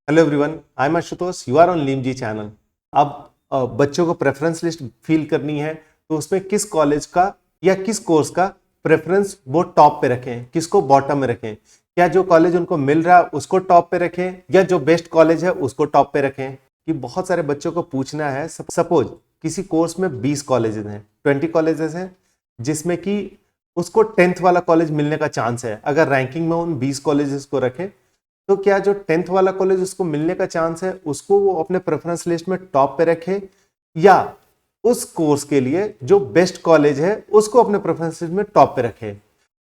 Hello everyone, I am Ashutosh, you are on Limji channel. अब बच्चों को प्रेफरेंस लिस्ट फिल करनी है तो उसमें किस कॉलेज का या किस कोर्स का प्रेफरेंस वो टॉप पे रखें, किसको बॉटम में रखें। क्या जो कॉलेज उनको मिल रहा है उसको टॉप पे रखें या जो बेस्ट कॉलेज है उसको टॉप पे रखें। कि बहुत सारे बच्चों को पूछना है, सपोज किसी कोर्स में 20 कॉलेजेस हैं, 20 कॉलेजेस हैं, जिसमें कि उसको 10th वाला कॉलेज मिलने का चांस है। अगर रैंकिंग में उन 20 कॉलेजेस को रखें तो क्या जो 10th वाला कॉलेज उसको मिलने का चांस है उसको वो अपने प्रेफरेंस लिस्ट में टॉप पे रखे, या उस कोर्स के लिए जो बेस्ट कॉलेज है उसको अपने प्रेफरेंस लिस्ट में टॉप पे रखे।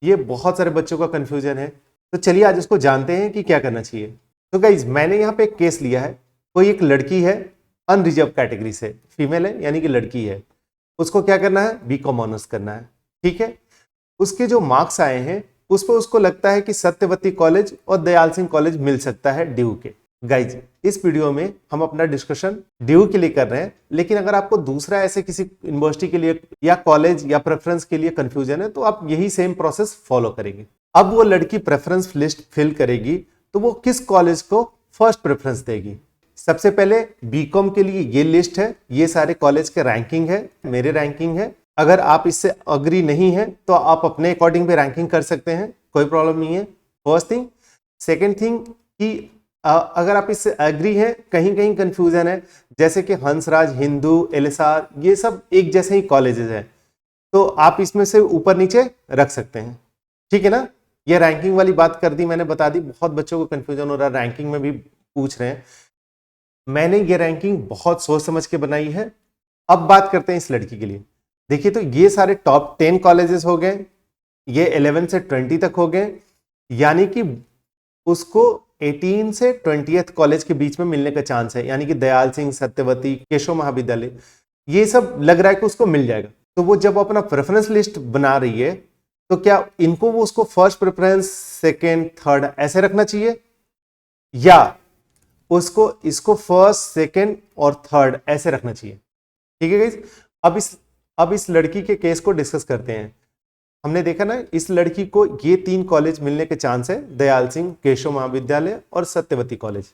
ये बहुत सारे बच्चों का कंफ्यूजन है। तो चलिए आज इसको जानते हैं कि क्या करना चाहिए। तो गाइज, मैंने यहाँ पे एक केस लिया है। कोई एक लड़की है, अनरिजर्व कैटेगरी से, फीमेल है यानी कि लड़की है, उसको क्या करना है, बीकॉम ऑनर्स करना है। ठीक है, उसके जो मार्क्स आए हैं उस पर उसको लगता है कि सत्यवती कॉलेज और दयाल सिंह कॉलेज मिल सकता है ड्यू के। गाइज, इस वीडियो में हम अपना डिस्कशन ड्यू के लिए कर रहे हैं, लेकिन अगर आपको दूसरा ऐसे किसी यूनिवर्सिटी के लिए या कॉलेज या प्रेफरेंस के लिए कंफ्यूजन है तो आप यही सेम प्रोसेस फॉलो करेंगे। अब वो लड़की प्रेफरेंस लिस्ट फिल करेगी तो वो किस कॉलेज को फर्स्ट प्रेफरेंस देगी। सबसे पहले बीकॉम के लिए ये लिस्ट है, ये सारे कॉलेज के रैंकिंग है, मेरे रैंकिंग है। अगर आप इससे अग्री नहीं है तो आप अपने अकॉर्डिंग पे रैंकिंग कर सकते हैं, कोई प्रॉब्लम नहीं है। First thing. सेकंड थिंग कि अगर आप इससे एग्री हैं, कहीं कहीं कंफ्यूजन है, जैसे कि हंसराज, हिंदू, एलएसआर, ये सब एक जैसे ही कॉलेजेस हैं, तो आप इसमें से ऊपर नीचे रख सकते हैं। ठीक है ना, ये रैंकिंग वाली बात कर दी मैंने, बता दी। बहुत बच्चों को कंफ्यूजन हो रहा है, रैंकिंग में भी पूछ रहे हैं। मैंने ये रैंकिंग बहुत सोच समझ के बनाई है। अब बात करते हैं इस लड़की के लिए। देखिए, तो ये सारे टॉप 10 कॉलेजेस हो गए, ये 11 से 20 तक हो गए, यानी कि उसको 18 से 20th कॉलेज के बीच में मिलने का चांस है, यानी कि दयाल सिंह, सत्यवती, केशव महाविद्यालय, ये सब लग रहा है कि उसको मिल जाएगा। तो वो जब अपना प्रेफरेंस लिस्ट बना रही है तो क्या इनको वो उसको फर्स्ट प्रेफरेंस, सेकेंड, थर्ड ऐसे रखना चाहिए, या उसको इसको फर्स्ट, सेकेंड और थर्ड ऐसे रखना चाहिए। ठीक है गाइस, अब इस लड़की के केस को डिस्कस करते हैं। हमने देखा ना, इस लड़की को ये 3 कॉलेज मिलने के चांस है, दयाल सिंह, केशव महाविद्यालय और सत्यवती कॉलेज।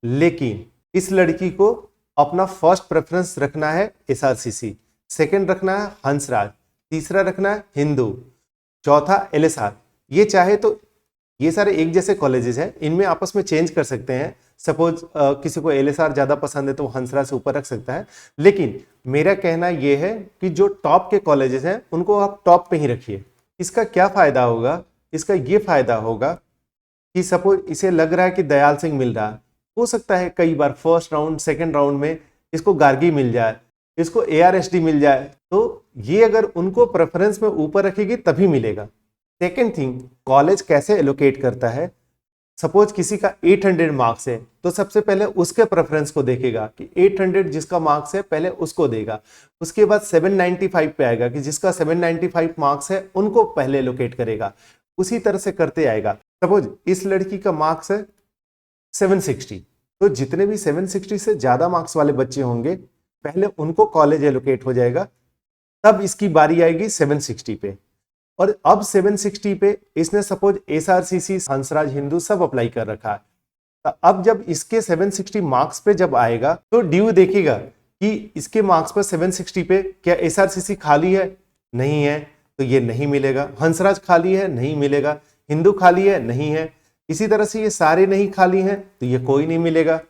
लेकिन इस लड़की को अपना फर्स्ट प्रेफरेंस रखना है एसआरसीसी, सेकंड रखना है हंसराज, तीसरा रखना है हिंदू, चौथा एलएसआर। ये चाहे तो ये सारे एक जैसे कॉलेजेस हैं, इनमें आपस में चेंज कर सकते हैं। सपोज किसी को एलएसआर ज्यादा पसंद है तो हंसराज से ऊपर रख सकता है। लेकिन मेरा कहना यह है कि जो टॉप के कॉलेजेस हैं उनको आप टॉप पे ही रखिए। इसका क्या फायदा होगा, इसका ये फायदा होगा कि सपोज इसे लग रहा है कि दयाल सिंह मिल रहा है, हो सकता है कई बार फर्स्ट राउंड, सेकेंड राउंड में इसको गार्गी मिल जाए, इसको एआरएसडी मिल जाए, तो ये अगर उनको प्रेफरेंस में ऊपर रखेगी तभी मिलेगा। सेकेंड थिंग, कॉलेज कैसे एलोकेट करता है। सपोज किसी का 800 मार्क्स है तो सबसे पहले उसके प्रेफरेंस को देखेगा कि 800 जिसका मार्क्स है पहले उसको देगा। उसके बाद 795 पे आएगा कि जिसका 795 मार्क्स है उनको पहले एलोकेट करेगा। उसी तरह से करते आएगा। सपोज इस लड़की का मार्क्स है 760, तो जितने भी 760 से ज्यादा मार्क्स वाले बच्चे होंगे पहले उनको कॉलेज एलोकेट हो जाएगा, तब इसकी बारी आएगी 760 पे। और अब 760 पे इसने सपोज एसआरसीसी, हंसराज, हिंदू सब अप्लाई कर रखा है। तो अब जब इसके 760 मार्क्स पे जब आएगा तो ड्यू देखेगा कि इसके मार्क्स पर 760 पे क्या एसआरसीसी खाली है, नहीं है, तो ये नहीं मिलेगा। हंसराज खाली है, नहीं मिलेगा। हिंदू खाली है, नहीं है। इसी तरह से ये सारे नहीं खाली हैं तो ये कोई नहीं मिलेगा।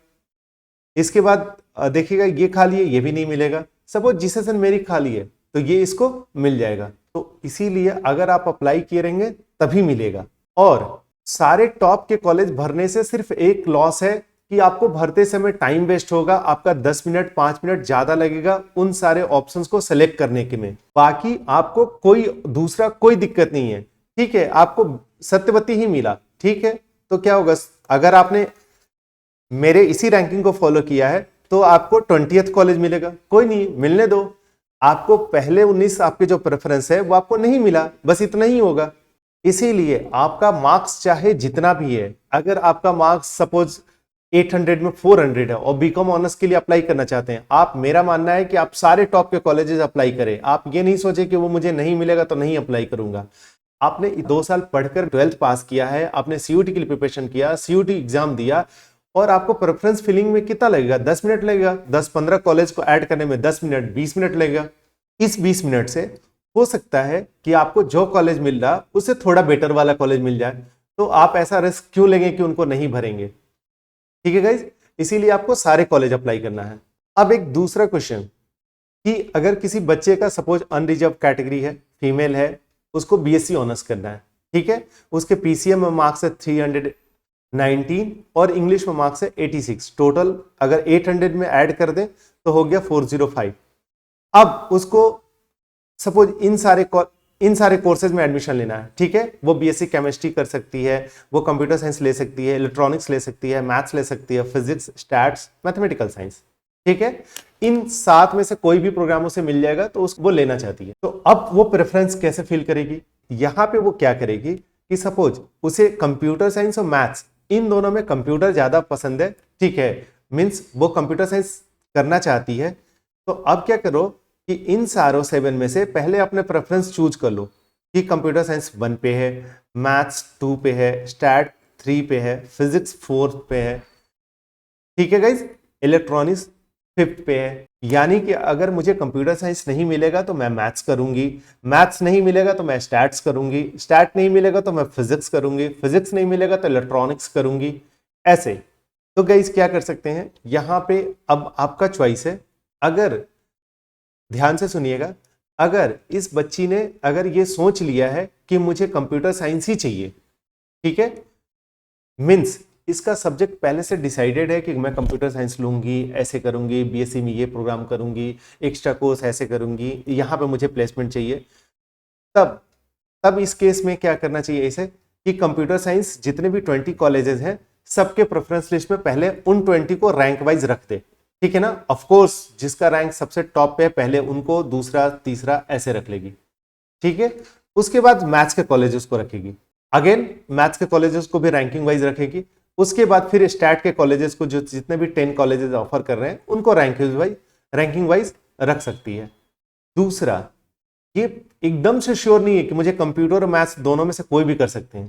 इसके बाद देखिएगा ये खाली है, ये भी नहीं मिलेगा। सपोज जीसस मेरी खाली है तो ये इसको मिल जाएगा। तो इसीलिए अगर आप अप्लाई किए रहेंगे तभी मिलेगा। और सारे टॉप के कॉलेज भरने से सिर्फ एक लॉस है कि आपको भरते समय टाइम वेस्ट होगा, आपका 10 मिनट 5 मिनट ज्यादा लगेगा उन सारे ऑप्शंस को सेलेक्ट करने के में। बाकी आपको कोई दूसरा कोई दिक्कत नहीं है। ठीक है, आपको सत्यवती ही मिला, ठीक है, तो क्या होगा, अगर आपने मेरे इसी रैंकिंग को फॉलो किया है तो आपको 20th कॉलेज मिलेगा। कोई नहीं, मिलने दो। आपको पहले 19 आपके जो प्रेफरेंस है वो आपको नहीं मिला, बस इतना ही होगा। इसीलिए आपका मार्क्स चाहे जितना भी है, अगर आपका मार्क्स सपोज 800 में 400 है और बीकॉम ऑनर्स के लिए अप्लाई करना चाहते हैं आप, मेरा मानना है कि आप सारे टॉप के कॉलेजेस अप्लाई करें। आप ये नहीं सोचे कि वो मुझे नहीं मिलेगा तो नहीं अप्लाई करूंगा। आपने 2 साल पढ़कर 12th पास किया है, आपने सीयूटी के लिए प्रिपरेशन किया, सीयूटी एग्जाम दिया और आपको प्रेफरेंस फिलिंग में कितना लगेगा, 10 मिनट लगेगा। 10-15 कॉलेज को ऐड करने में 10 मिनट 20 मिनट लगेगा। इस 20 मिनट से हो सकता है कि आपको जो कॉलेज मिल रहा उससे थोड़ा बेटर वाला कॉलेज मिल जाए, तो आप ऐसा रिस्क क्यों लेंगे कि उनको नहीं भरेंगे। ठीक है गाइज, इसीलिए आपको सारे कॉलेज अप्लाई करना है। अब एक दूसरा क्वेश्चन कि अगर किसी बच्चे का सपोज अनरिजर्व कैटेगरी है, फीमेल है, उसको बीएससी ऑनर्स करना है, ठीक है, उसके पीसीएम में मार्क्स है 319 और इंग्लिश में मार्क्स है 86, टोटल अगर 800 में ऐड कर दें तो हो गया 405। अब उसको सपोज इन सारे कोर्सेज में एडमिशन लेना है, ठीक है, वो बीएससी केमिस्ट्री कर सकती है, वो कंप्यूटर साइंस ले सकती है, इलेक्ट्रॉनिक्स ले सकती है, मैथ्स ले सकती है, फिजिक्स, स्टैट्स, मैथमेटिकल साइंस, ठीक है, इन 7 में से कोई भी प्रोग्राम उसे मिल जाएगा तो वो लेना चाहती है। तो अब वो प्रेफरेंस कैसे फिल करेगी, यहां पे वो क्या करेगी कि सपोज उसे कंप्यूटर साइंस और मैथ्स इन दोनों में कंप्यूटर ज्यादा पसंद है, ठीक है, मीन्स वो कंप्यूटर साइंस करना चाहती है। तो अब क्या करो कि इन सारों 7 में से पहले अपने प्रेफरेंस चूज कर लो कि कंप्यूटर साइंस 1 पे है, मैथ्स 2 पे है, स्टैट 3 पे है, फिजिक्स 4 पे है, ठीक है गाइज, इलेक्ट्रॉनिक्स 5th पे है। यानी कि अगर मुझे कंप्यूटर साइंस नहीं मिलेगा तो मैं मैथ्स करूंगी, मैथ्स नहीं मिलेगा तो मैं स्टैट्स करूंगी, स्टैट नहीं मिलेगा तो मैं फिजिक्स करूंगी, फिजिक्स नहीं मिलेगा तो इलेक्ट्रॉनिक्स करूंगी, ऐसे। तो गाइज क्या कर सकते हैं यहां पे, अब आपका चॉइस है। अगर ध्यान से सुनिएगा, अगर इस बच्ची ने अगर ये सोच लिया है कि मुझे कंप्यूटर साइंस ही चाहिए, ठीक है, मीन्स इसका सब्जेक्ट पहले से डिसाइडेड है कि मैं कंप्यूटर साइंस लूंगी, ऐसे करूंगी, बीएससी में ये प्रोग्राम करूंगी, एक्स्ट्रा कोर्स ऐसे करूंगी, यहां पे मुझे प्लेसमेंट चाहिए, तब इस केस में क्या करना चाहिए इसे कि कंप्यूटर साइंस जितने भी 20 कॉलेजेस हैं सबके प्रेफरेंस लिस्ट में पहले उन 20 को रैंक वाइज रख दे, ठीक है ना। ऑफ कोर्स जिसका रैंक सबसे टॉप पे है पहले उनको, दूसरा तीसरा ऐसे रख लेगी, ठीक है। उसके बाद मैथ्स के कॉलेजेस को रखेगी, अगेन मैथ्स के कॉलेजेस को भी रैंकिंग वाइज रखेगी। उसके बाद फिर स्टैट के कॉलेजेस को, जो जितने भी 10 कॉलेजेस ऑफर कर रहे हैं उनको रैंकिंग वाइज रख सकती है। दूसरा, ये एकदम से श्योर नहीं है कि मुझे कंप्यूटर और मैथ्स दोनों में से कोई भी कर सकते हैं,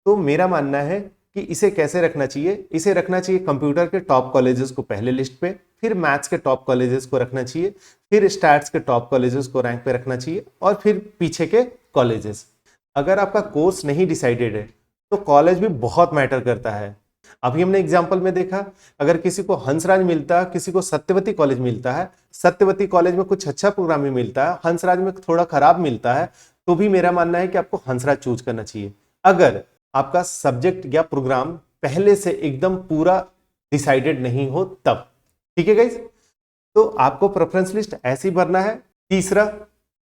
तो मेरा मानना है कि इसे कैसे रखना चाहिए, इसे रखना चाहिए कंप्यूटर के टॉप कॉलेजेस को पहले लिस्ट पे, फिर मैथ्स के टॉप कॉलेजेस को रखना चाहिए, फिर स्टैट्स के टॉप कॉलेजेस को रैंक पे रखना चाहिए, और फिर पीछे के कॉलेजेस। अगर आपका कोर्स नहीं डिसाइडेड है तो कॉलेज भी बहुत मैटर करता है। अभी हमने एग्जाम्पल में देखा, अगर किसी को हंसराज मिलता है, किसी को सत्यवती कॉलेज मिलता है, सत्यवती कॉलेज में कुछ अच्छा प्रोग्राम भी मिलता है, हंसराज में थोड़ा खराब मिलता है, तो भी मेरा मानना है कि आपको हंसराज चूज करना चाहिए, अगर आपका सब्जेक्ट या प्रोग्राम पहले से एकदम पूरा डिसाइडेड नहीं हो तब, ठीक है गाइज। तो आपको प्रेफरेंस लिस्ट ऐसे ही भरना है। तीसरा,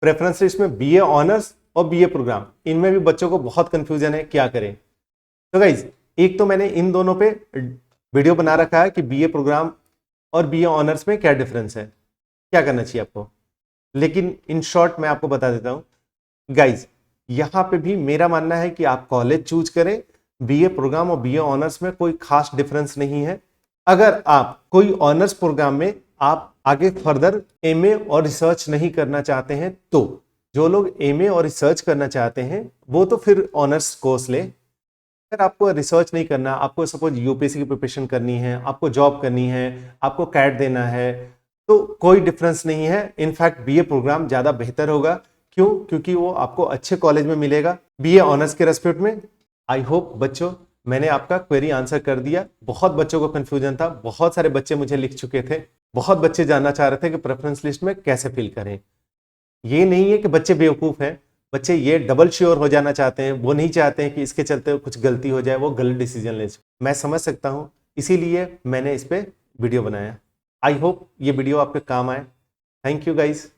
प्रेफरेंस लिस्ट में बीए ऑनर्स और बीए प्रोग्राम, इनमें भी बच्चों को बहुत कंफ्यूजन है, क्या करें। तो गाइज, एक तो मैंने इन दोनों पे वीडियो बना रखा है कि बीए प्रोग्राम और बीए ऑनर्स में क्या डिफरेंस है, क्या करना चाहिए आपको, लेकिन इन शॉर्ट मैं आपको बता देता हूं गाइज। यहां पे भी मेरा मानना है कि आप कॉलेज चूज करें, बीए प्रोग्राम और बीए ऑनर्स में कोई खास डिफरेंस नहीं है। अगर आप कोई ऑनर्स प्रोग्राम में आप आगे फर्दर एमए और रिसर्च नहीं करना चाहते हैं, तो जो लोग एमए और रिसर्च करना चाहते हैं वो तो फिर ऑनर्स कोर्स ले। अगर आपको रिसर्च नहीं करना, आपको सपोज यूपीएससी की प्रिपरेशन करनी है, आपको जॉब करनी है, आपको कैट देना है, तो कोई डिफरेंस नहीं है। इनफैक्ट बीए प्रोग्राम ज्यादा बेहतर होगा, क्यों, क्योंकि वो आपको अच्छे कॉलेज में मिलेगा बीए ऑनर्स के रेस्पेक्ट में। आई होप बच्चों मैंने आपका क्वेरी आंसर कर दिया। बहुत बच्चों को कंफ्यूजन था, बहुत सारे बच्चे मुझे लिख चुके थे, बहुत बच्चे जानना चाह रहे थे कि प्रेफरेंस लिस्ट में कैसे फिल करें। ये नहीं है कि बच्चे बेवकूफ हैं, बच्चे ये डबल श्योर हो जाना चाहते हैं, वो नहीं चाहते हैं कि इसके चलते कुछ गलती हो जाए, वो गलत डिसीजन ले। मैं समझ सकता हूं, इसीलिए मैंने इस पे वीडियो बनाया। आई होप ये वीडियो आपके काम आए। Thank you guys.